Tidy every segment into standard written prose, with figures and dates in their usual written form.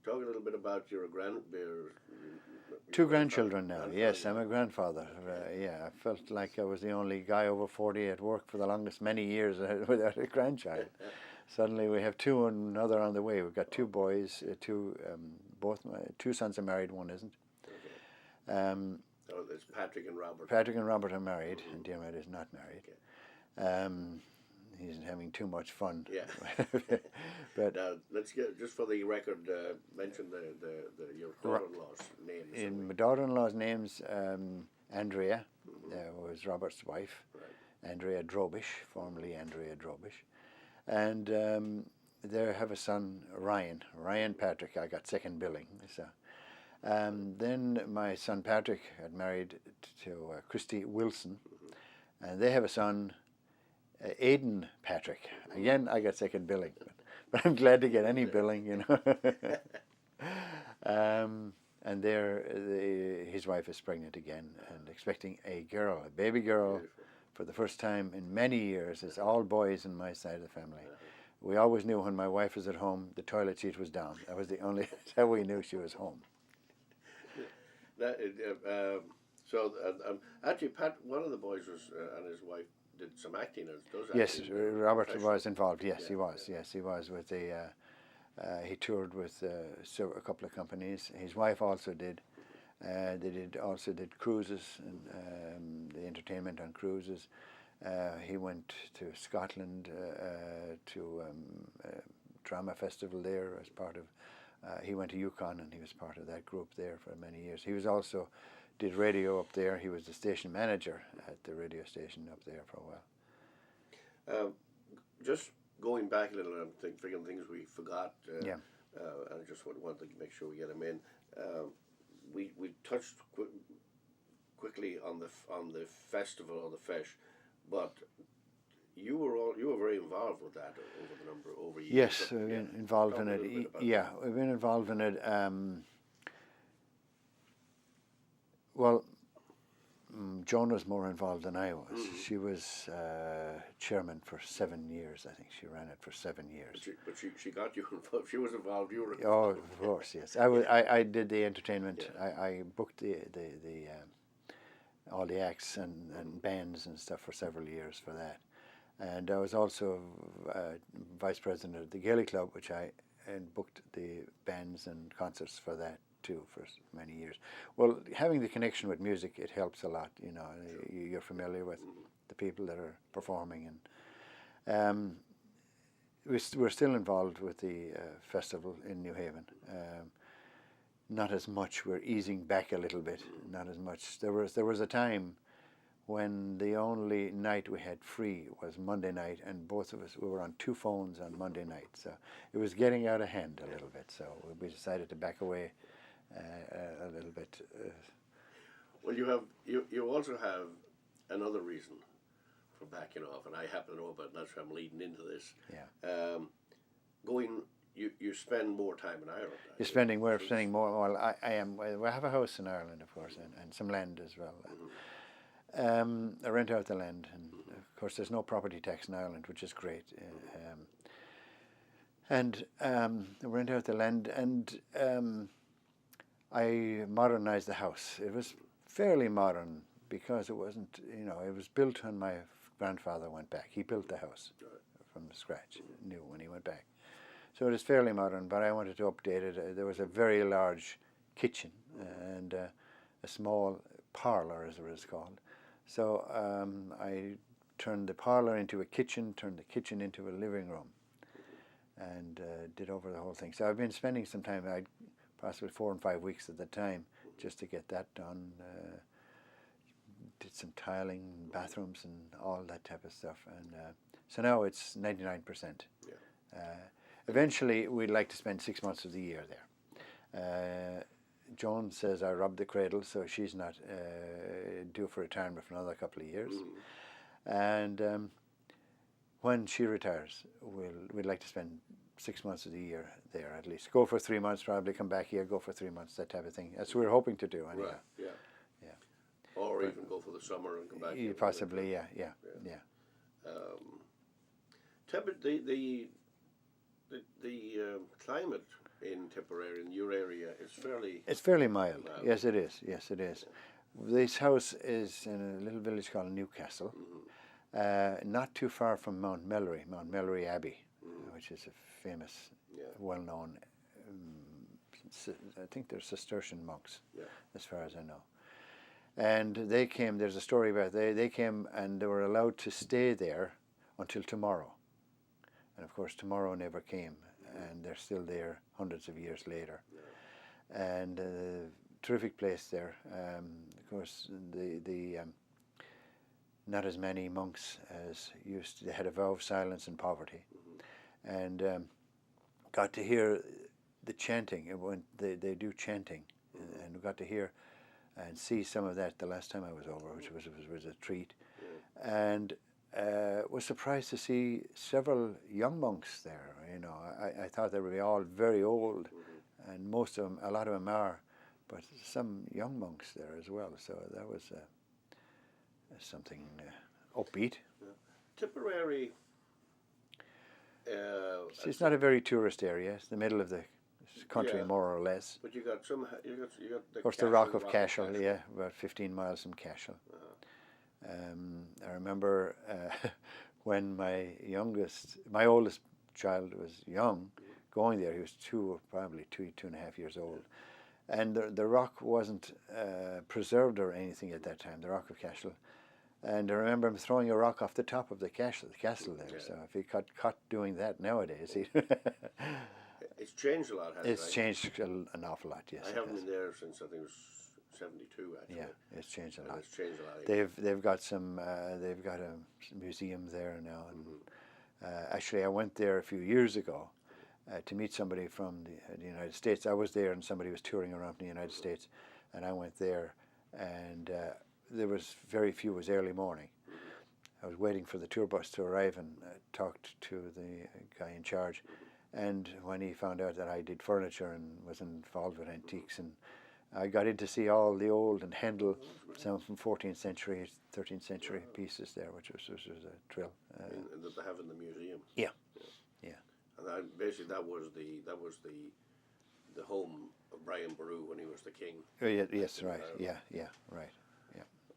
talk a little bit about your Two grandchildren now. Yes, I'm a grandfather. Okay. Yeah, I felt like I was the only guy over 40 at work for the longest many years without a grandchild. Suddenly we have two and another on the way. We've got two boys, both my two sons are married, one isn't. Okay. So it's Patrick and Robert. Patrick and Robert are married, and Dermot is not married. Okay. He's having too much fun. Yeah. But now let's get, just for the record, mention your daughter-in-law's name. My daughter-in-law's name's Andrea, was Robert's wife. Right. Andrea Drobish, formerly Andrea Drobish, and they have a son, Ryan Patrick. I got second billing. So then my son Patrick had married to Christy Wilson, and they have a son, Aidan Patrick. Again, I got second billing, but I'm glad to get any billing, you know. And his wife is pregnant again and expecting a baby girl. Beautiful. For the first time in many years. It's all boys in my side of the family. We always knew when my wife was at home, the toilet seat was down. That was the only how we knew she was home. Actually, Pat, one of the boys was and his wife did some acting. Yes, Robert was involved. Yes, he was. Yes, he was with the. He toured with a couple of companies. His wife also did. They also did cruises and the entertainment on cruises. He went to Scotland to a drama festival there as part of. He went to Yukon and he was part of that group there for many years. He was also did radio up there. He was the station manager at the radio station up there for a while. Just going back a little, I'm thinking things we forgot. Yeah. I just want to make sure we get them in. We touched quickly on the festival or the fesh, but you were very involved with that over years. Yes, we've been involved in it. Yeah, we've been involved in it. Well, Joan was more involved than I was. Mm-hmm. She was chairman for 7 years. I think she ran it for 7 years. But she got you involved. She was involved. You were involved. Oh, of course, yes. I did the entertainment. Yeah. I booked the all the acts and bands and stuff for several years for that. And I was also vice president of the Gaelic Club, which and booked the bands and concerts for that too for many years. Well, having the connection with music, it helps a lot. You know, you're familiar with the people that are performing, and we're still involved with the festival in New Haven. Not as much. We're easing back a little bit. Not as much. There was a time when the only night we had free was Monday night, and both of us, we were on 2 phones on Monday night. So it was getting out of hand a little bit. So we decided to back away a little bit. Well, you also have another reason for backing off, and I happen to know about it, and that's why I'm leading into this. Yeah. You spend more time in Ireland. We're spending more. Well, I am. We have a house in Ireland, of course, and some land as well. I rent out the land, and of course, there's no property tax in Ireland, which is great. And I rent out the land, and I modernized the house. It was fairly modern because it wasn't. It was built when my grandfather went back. He built the house from scratch, new when he went back. So it is fairly modern, but I wanted to update it. There was a very large kitchen and a small parlour, as it was called. So I turned the parlour into a kitchen, turned the kitchen into a living room, and did over the whole thing. So I've been spending some time, possibly 4 and 5 weeks at the time, just to get that done. Did some tiling, bathrooms, and all that type of stuff. And so now it's 99%. Yeah. Eventually, we'd like to spend 6 months of the year there. Joan says I robbed the cradle, so she's not due for retirement for another couple of years. And when she retires, we'd like to spend 6 months of the year there at least. Go for 3 months, probably come back here, go for 3 months, that type of thing. That's what we're hoping to do anyhow. Right, yeah. Or even go for the summer and come back here. Possibly, yeah. The climate in Tipperary, in your area, is fairly... It's fairly mild. Mild. Yes, it is. Yes, it is. This house is in a little village called Newcastle, not too far from Mount Melleray Abbey, which is a famous, well-known, I think they're Cistercian monks, as far as I know. And they came, there's a story about they came and they were allowed to stay there until tomorrow. And of course tomorrow never came, and they're still there hundreds of years later. And terrific place there. Of course, the not as many monks as used to. They had a vow of silence and poverty, and got to hear the chanting. When they do chanting, and we got to hear and see some of that the last time I was over, which was a treat, and was surprised to see several young monks there. You know, I thought they would be all very old, and most of them, a lot of them are, but some young monks there as well. So that was something upbeat. Tipperary. It's not a very tourist area. It's the middle of the country, more or less. But you got the, of course, the Rock of Cashel, about 15 miles from Cashel. I remember when my oldest child was young, going there. He was probably two and a half years old, and the rock wasn't preserved or anything at that time. The Rock of Cashel, and I remember him throwing a rock off the top of the castle there. Yeah. So if he got caught doing that nowadays, he it's changed a lot, hasn't it? It's changed an awful lot, yes. I haven't been there since I think it was 72, actually. Yeah, it's changed a lot. It's changed a lot. They've got some. They've got a museum there now, and actually, I went there a few years ago to meet somebody from the United States. I was there, and somebody was touring around the United States, and I went there, and there was very few. It was early morning. I was waiting for the tour bus to arrive and talked to the guy in charge. And when he found out that I did furniture and was involved with antiques, and I got in to see all the old and Handel, some from 14th century, 13th century pieces there, which was a thrill. That they have in the museum. Yeah. And basically that was the home of Brian Boru when he was the king. Oh, yeah, yes, right. Right.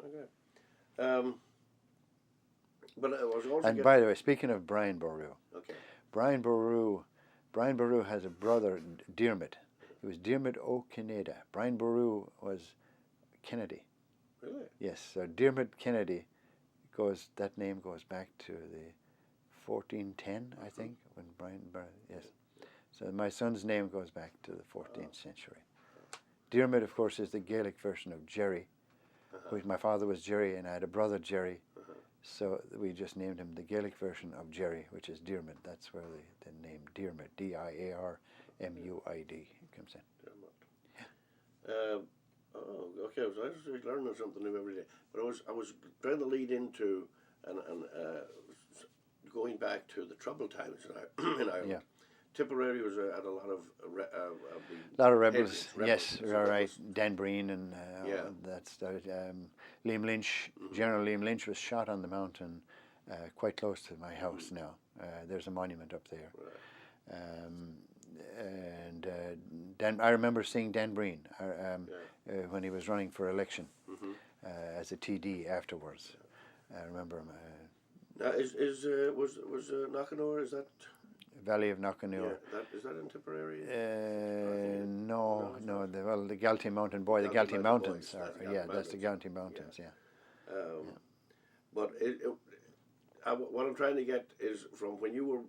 Okay. But I was also. And by the way, speaking of Brian Boru, Brian Boru has a brother, Diarmid. It was Diarmid O'Cinada. Brian Boru was Kennedy. Really? Yes. So Diarmid Kennedy that name goes back to the 1410, I think, when Brian. Yes. So my son's name goes back to the 14th century. Diarmid, of course, is the Gaelic version of Jerry. Which my father was Jerry, and I had a brother Jerry. So we just named him the Gaelic version of Jerry, which is Diarmid. That's where the name Diarmid, Diarmuid, comes in. Okay. So I was learning something new every day. But I was trying to lead into and going back to the troubled times in Ireland. Yeah. Tipperary was had a lot of rebels. Yes, right. Dan Breen and that's Liam Lynch. General Liam Lynch was shot on the mountain, quite close to my house now. There's a monument up there. And I remember seeing Dan Breen when he was running for election as a TD afterwards. I remember him. Now, was Knockenour, is that Valley of Knockenour? Yeah, is that in Tipperary? No. The Galtee Mountain the Galtee Mountains that's the Galtee Mountains. But what I'm trying to get is from when you were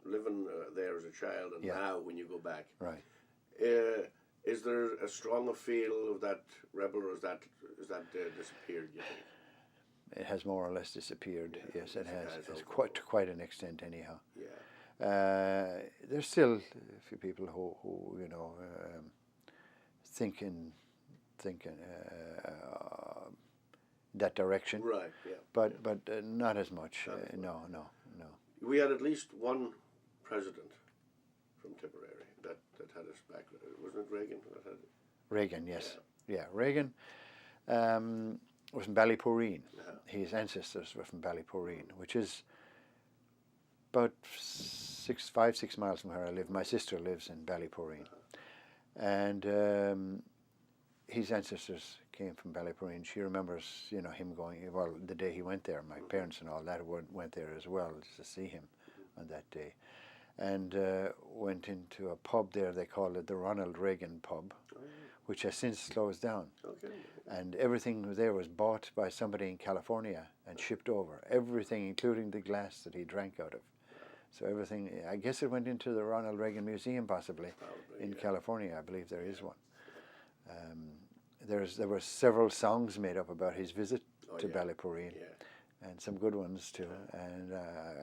living there as a child and now when you go back. Right. Is there a stronger feel of that rebel, or is that disappeared? You think? It has more or less disappeared. Yes, it has. It's to quite an extent, anyhow. Yeah. There's still a few people who think in that direction. Right. Yeah. But not as much. No. We had at least one president from Tipperary that had us back. Wasn't it Reagan that had it? Reagan, yes. Yeah, Reagan. Was from Ballyporeen. His ancestors were from Ballyporeen, which is about 5, 6 miles from where I live. My sister lives in Ballyporeen, and his ancestors came from Ballyporeen. She remembers, him going. Well, the day he went there, my parents and all that went there as well to see him on that day, and went into a pub there. They called it the Ronald Reagan Pub, which has since closed down. Okay. And everything there was bought by somebody in California and shipped over. Everything, including the glass that he drank out of. So everything, I guess it went into the Ronald Reagan Museum possibly in California. I believe there is one. There were several songs made up about his visit to Ballyporeen, and some good ones too. And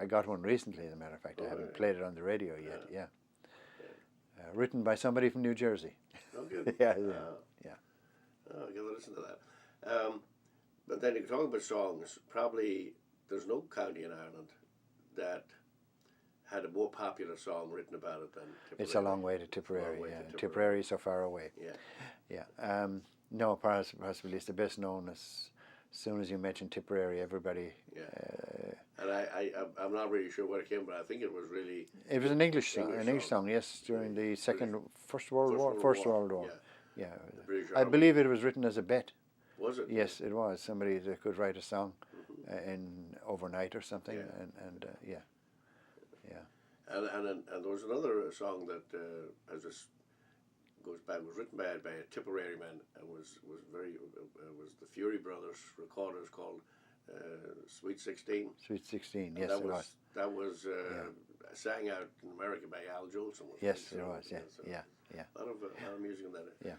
I got one recently, as a matter of fact. I haven't played it on the radio yet. Written by somebody from New Jersey. Oh, good. yeah. Oh, I gotta listen to that. But then you're talking about songs. Probably there's no county in Ireland that had a more popular song written about it than Tipperary. It's a long way to Tipperary. Tipperary is so far away. Yeah. No, possibly it's the best known. As soon as you mention Tipperary, everybody. And I'm not really sure where it came, but I think it was really. It was an English song. Yes, during the First World War. Yeah. I believe it was written as a bet. Was it? Yes, it was. Somebody that could write a song in overnight or something, and. And there was another song that as this goes back, was written by a Tipperary man, and was the Fury Brothers recorders, called Sweet 16. Sweet 16, and yes, it was. That was sang out in America by Al Jolson. Yes, it was. Yeah. A lot of music in that. Yeah.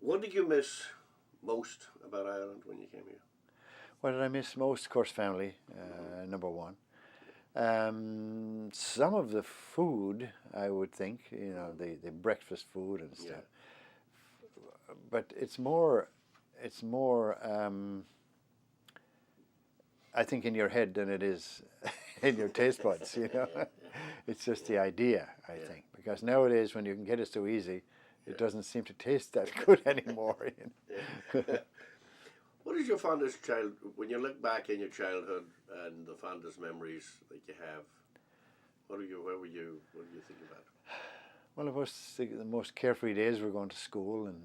What did you miss most about Ireland when you came here? What did I miss most? Of course, family, number one. Some of the food, I would think, the breakfast food and stuff. But it's more. I think in your head than it is in your taste buds. It's just the idea. I think, because nowadays when you can get it so easy, it doesn't seem to taste that good anymore. What is your fondest when you look back in your childhood and the fondest memories that you have? What do you think about? Well, of course, the most carefree days were going to school, and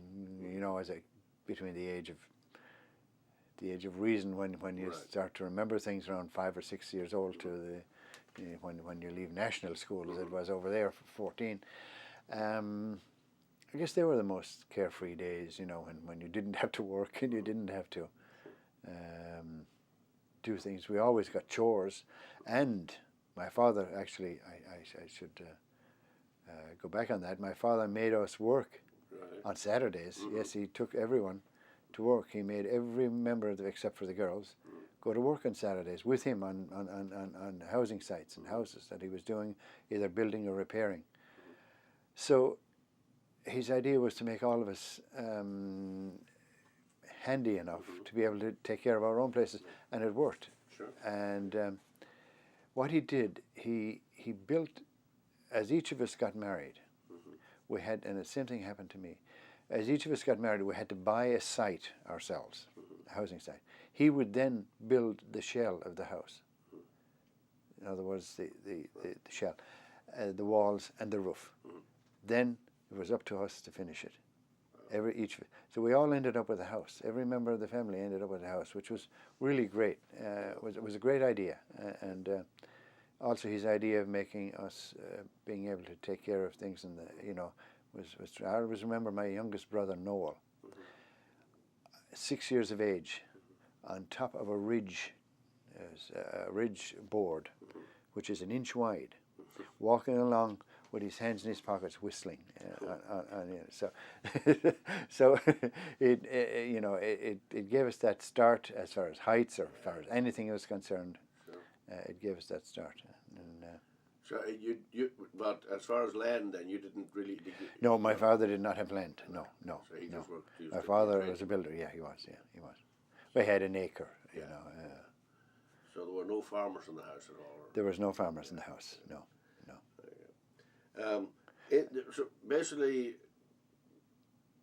between the age of reason, when you start to remember things around 5 or 6 years old, to when you leave national school, as it was over there for 14. I guess they were the most carefree days, when you didn't have to work and you didn't have to do things. We always got chores, and my father, actually, I should go back on that. My father made us work on Saturdays. Yes, he took everyone to work. He made every member except for the girls go to work on Saturdays with him on housing sites and houses that he was doing, either building or repairing. So his idea was to make all of us handy enough to be able to take care of our own places, and it worked. Sure. And what he did, he built, as each of us got married, we had, and the same thing happened to me, as each of us got married, we had to buy a site ourselves, a housing site. He would then build the shell of the house. In other words, the shell, the walls and the roof. Then it was up to us to finish it. So we all ended up with a house. Every member of the family ended up with a house, which was really great. It was a great idea, and also his idea of making us being able to take care of things, and was. I always remember my youngest brother Noel, 6 years of age, on top of a ridge board, which is an inch wide, walking along with his hands in his pockets, whistling. So it gave us that start as far as heights or as far as anything was concerned. It gave us that start. So but as far as land, then you didn't really. No, my father did not have land. No. So he just worked. My father was a builder. Yeah, he was. We had an acre. So there were no farmers in the house at all. There was no farmers in the house. No. So basically,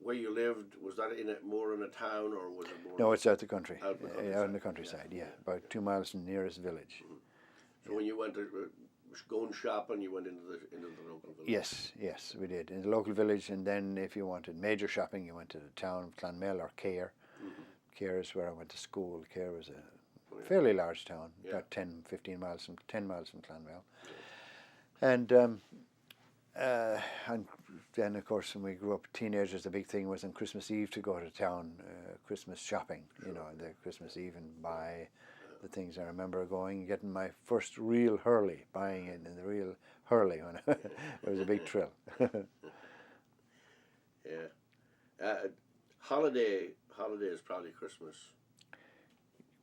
where you lived, was that more in a town, or was it more? No, it's out the country. Out in the countryside. Out in the countryside. Yeah, about 2 miles from the nearest village. So when you went to going shopping, you went into the local village. Yes, we did in the local village, and then if you wanted major shopping, you went to the town of Clonmel or Cahir. Mm-hmm. Cahir is where I went to school. Cahir was a Oh, yeah. fairly large town, Yeah. about 10 miles from Clonmel. Yeah. And then, of course, when we grew up teenagers, the big thing was on Christmas Eve to go to town, Christmas shopping, you know, the Christmas Eve and buy the things. I remember getting my first real hurley, buying it in the real hurley. When it was a big thrill. Yeah. Holiday is probably Christmas.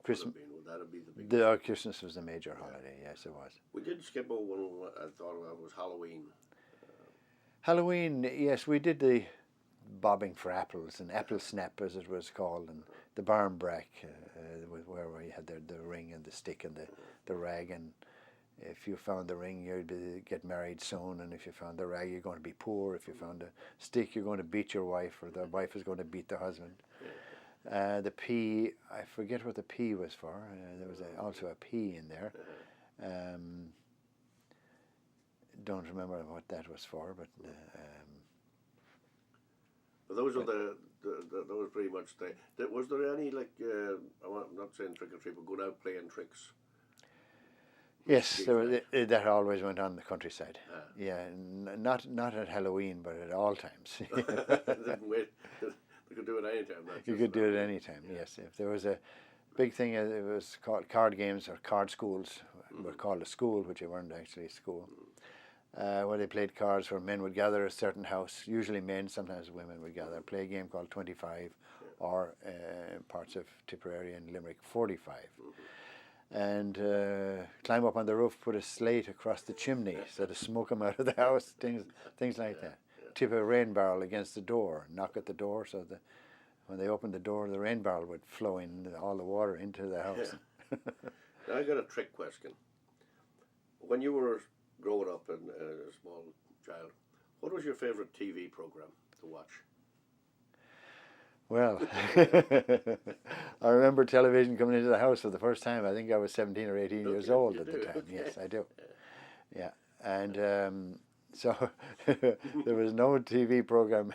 Christmas. Would that be the big? Christmas was a major holiday. Yes, it was. We did skip over one. I thought it was Halloween. Halloween, yes, we did the bobbing for apples and apple snap, as it was called, and the barn brack, where we had the ring and the stick and the rag, and if you found the ring, you'd get married soon, and if you found the rag, you're going to be poor. If you found a stick, you're going to beat your wife, or the wife is going to beat the husband. The pea, I forget what the pea was for. There was also a pea in there. Don't remember what that was for, but those were those pretty much was there any I'm not saying trick or treat, but going out playing tricks? Yes, that always went on in the countryside. Yeah, not at Halloween, but at all times. Didn't wait. You could do it anytime. You could do it anytime. Yeah. Yes, if there was a big thing, it was called card games or card schools. Were called a school, which they weren't actually a school. Where they played cards, where men would gather at a certain house, usually men, sometimes women would gather, play a game called 25, or parts of Tipperary and Limerick 45. And climb up on the roof, put a slate across the chimney so to smoke them out of the house, things like that. Tip a rain barrel against the door, knock at the door so that when they opened the door, the rain barrel would flow in all the water into the house. Now I got a trick question. When you were growing up and a small child, what was your favourite TV program to watch? Well, I remember television coming into the house for the first time. I think I was 17 or 18 years old at the time. Okay. Yes, I do. Yeah, and so there was no TV program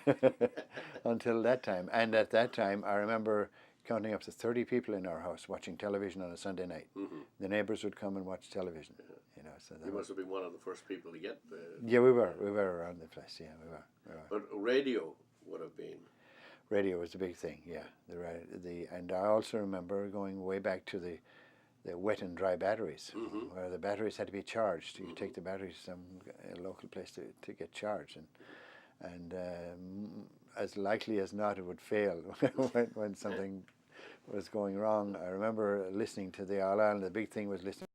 until that time. And at that time, I remember counting up to 30 people in our house watching television on a Sunday night. Mm-hmm. The neighbours would come and watch television. You know, so you must have been one of the first people to get. Yeah, we were around the place. Yeah, we were. But radio would have been. Radio was the big thing. Yeah, and I also remember going way back to the wet and dry batteries, where the batteries had to be charged. You could take the batteries to some local place to get charged, and as likely as not, it would fail when something was going wrong. I remember listening to the All Ireland. The big thing was listening